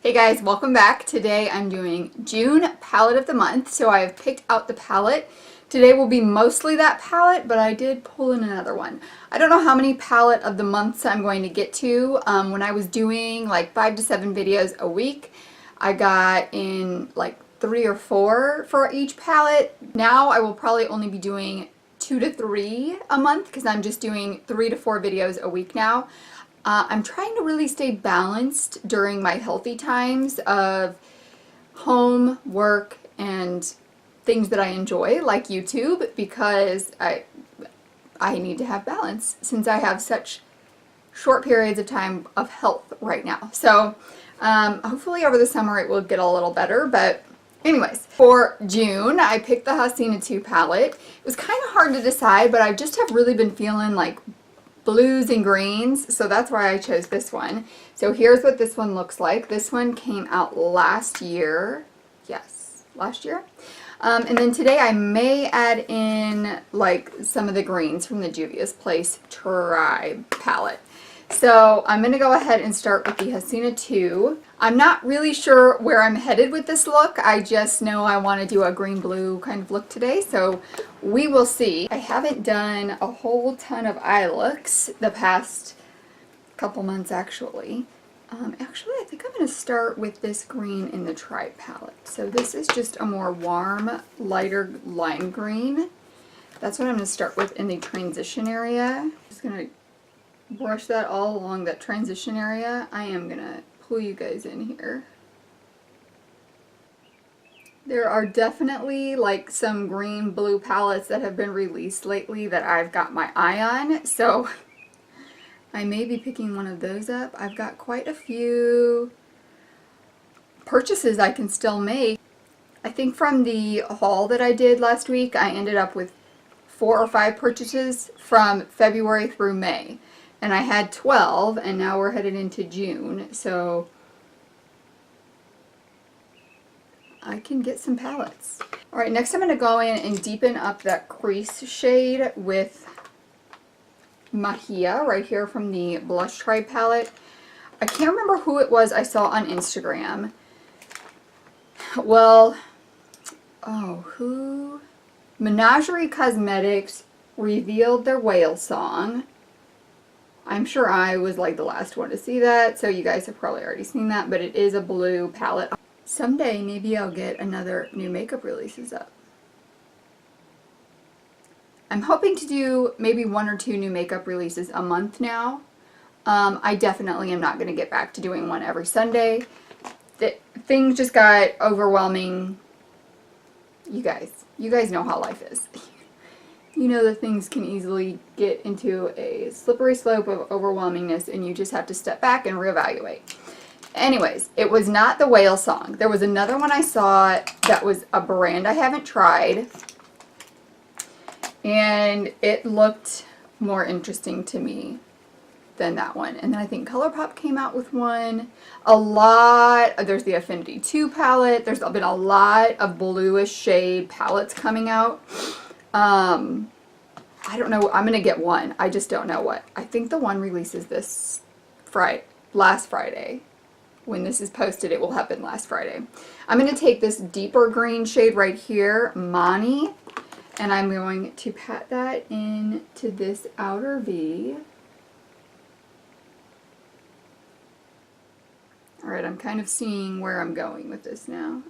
Hey guys, welcome back. Today I'm doing June palette of the month. So I have picked out the palette. Today will be mostly that palette, but I did pull in another one. I don't know how many palette of the months I'm going to get to. When I was doing like 5 to 7 videos a week, I got in like 3 or 4 for each palette. Now I will probably only be doing 2 to 3 a month because I'm just doing 3 to 4 videos a week now. I'm trying to really stay balanced during my healthy times of home, work, and things that I enjoy, like YouTube, because I need to have balance since I have such short periods of time of health right now. So hopefully over the summer it will get a little better, but anyways, for June, I picked the Hasina 2 palette. It was kind of hard to decide, but I just have really been feeling like blues and greens, so that's why I chose this one. So here's what this one looks like. This one came out last year. Yes, last year. And then today I may add in like some of the greens from the Juvia's Place Tribe palette. So I'm going to go ahead and start with the Hasina 2. I'm not really sure where I'm headed with this look. I just know I want to do a green-blue kind of look today, so we will see. I haven't done a whole ton of eye looks the past couple months, actually. I think I'm going to start with this green in the Tribe palette. So this is just a more warm, lighter lime green. That's what I'm going to start with in the transition area. Just going to brush that all along that transition area. I am gonna pull you guys in here. There are definitely like some green blue palettes that have been released lately that I've got my eye on, so I may be picking one of those up. I've got quite a few purchases I can still make. I think from the haul that I did last week, I ended up with 4 or 5 purchases from February through May. And I had 12, and now we're headed into June, so I can get some palettes. Alright, next I'm going to go in and deepen up that crease shade with Mahia, right here from the Blush Tribe palette. I can't remember who it was I saw on Instagram. Well, who? Menagerie Cosmetics revealed their whale song. I'm sure I was like the last one to see that, so you guys have probably already seen that, but it is a blue palette. Someday maybe I'll get another new makeup releases up. I'm hoping to do maybe 1 or 2 new makeup releases a month now. I definitely am not going to get back to doing one every Sunday. Things just got overwhelming. You guys know how life is. You know that things can easily get into a slippery slope of overwhelmingness and you just have to step back and reevaluate. Anyways, it was not the whale song. There was another one I saw that was a brand I haven't tried. And it looked more interesting to me than that one. And then I think ColourPop came out with one. There's the Affinity 2 palette. There's been a lot of bluish shade palettes coming out. I don't know. I'm going to get one. I just don't know what. I think the one releases this last Friday. When this is posted, it will have been last Friday. I'm going to take this deeper green shade right here, Mani, and I'm going to pat that into this outer V. Alright, I'm kind of seeing where I'm going with this now.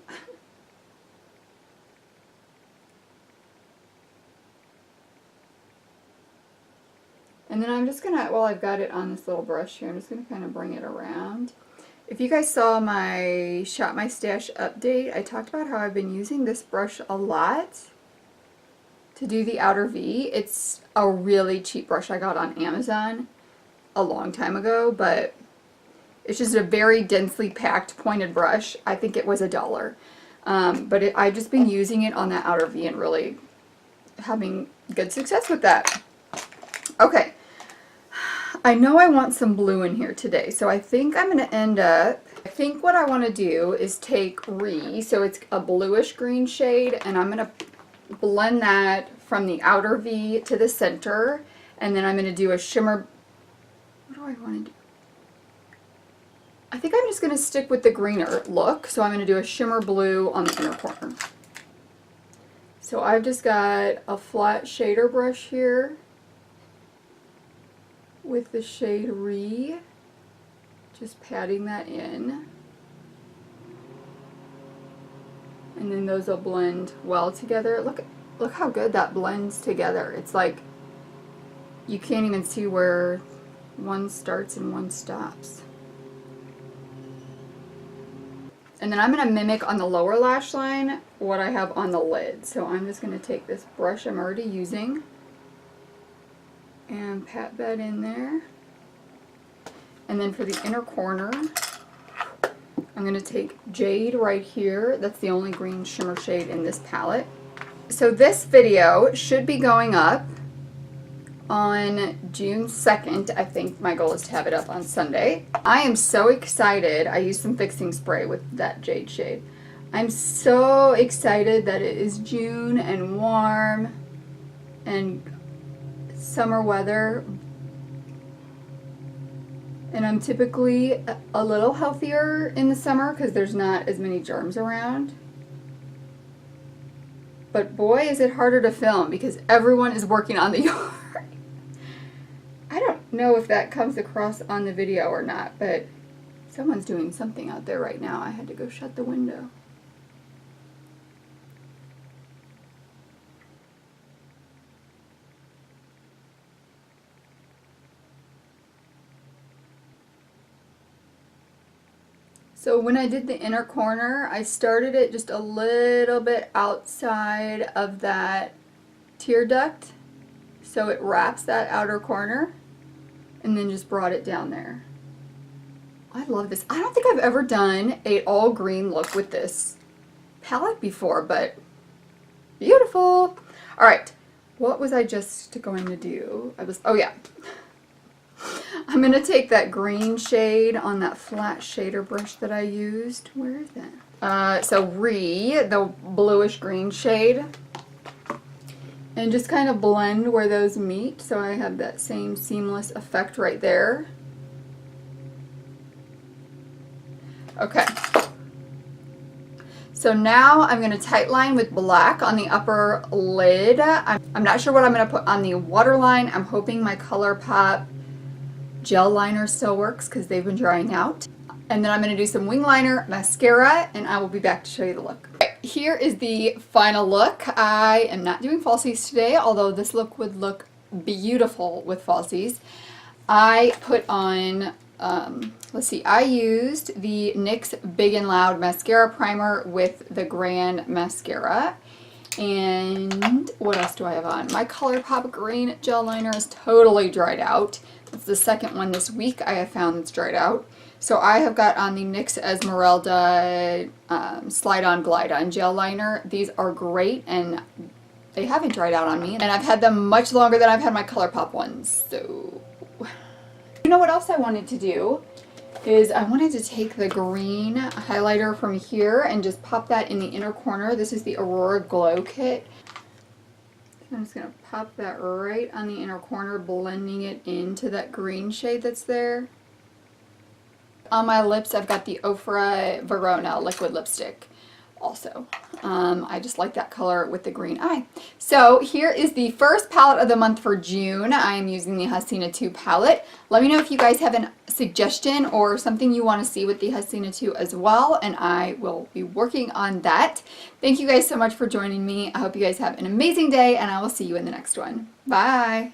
And then I'm just going to, while I've got it on this little brush here, I'm just going to kind of bring it around. If you guys saw my Shop My Stash update, I talked about how I've been using this brush a lot to do the outer V. It's a really cheap brush I got on Amazon a long time ago, but it's just a very densely packed pointed brush. I think it was $1. But I've just been using it on that outer V and really having good success with that. Okay. I know I want some blue in here today, so I think I'm going to end up, I think what I want to do is take so it's a bluish green shade, and I'm going to blend that from the outer V to the center, and then I'm going to do a shimmer, what do I want to do? I think I'm just going to stick with the greener look. So I'm going to do a shimmer blue on the inner corner. So I've just got a flat shader brush here with the shade Re, just patting that in. And then those will blend well together. Look how good that blends together. It's like you can't even see where one starts and one stops. And then I'm going to mimic on the lower lash line what I have on the lid. So I'm just going to take this brush I'm already using and pat that in there. And then for the inner corner, I'm going to take Jade right here. That's the only green shimmer shade in this palette. So this video should be going up on June 2nd. I think my goal is to have it up on Sunday. I am so excited. I used some fixing spray with that Jade shade. I'm so excited that it is June and warm and summer weather. And I'm typically a little healthier in the summer because there's not as many germs around. But boy, is it harder to film because everyone is working on the yard. I don't know if that comes across on the video or not, but someone's doing something out there right now. I had to go shut the window. So when I did the inner corner, I started it just a little bit outside of that tear duct, so it wraps that outer corner, and then just brought it down there. I love this. I don't think I've ever done a all green look with this palette before, but beautiful. All right, what was I just going to do? Oh yeah. I'm going to take that green shade on that flat shader brush that I used. Where is that? So Re, the bluish green shade. And just kind of blend where those meet so I have that same seamless effect right there. Okay. So now I'm going to tightline with black on the upper lid. I'm not sure what I'm going to put on the waterline. I'm hoping my ColourPop gel liner still works because they've been drying out. And then I'm going to do some wing liner, mascara, and I will be back to show you the look. Here is the final look. I am not doing falsies today, although this look would look beautiful with falsies. I put on, let's see, I used the NYX Big and Loud Mascara Primer with the Grand Mascara. And what else do I have on? My ColourPop Green Gel Liner is totally dried out. It's the second one this week I have found that's dried out. So I have got on the NYX Esmeralda Slide On Glide On Gel Liner. These are great and they haven't dried out on me. And I've had them much longer than I've had my ColourPop ones. So, you know what else I wanted to do? Is I wanted to take the green highlighter from here and just pop that in the inner corner. This is the Aurora Glow Kit. I'm just going to pop that right on the inner corner, blending it into that green shade that's there. On my lips, I've got the Ofra Verona liquid lipstick also. I just like that color with the green eye. So here is the first palette of the month for June. I am using the Hasina 2 palette. Let me know if you guys have a suggestion or something you want to see with the Hasina 2 as well, and I will be working on that. Thank you guys so much for joining me. I hope you guys have an amazing day, and I will see you in the next one. Bye!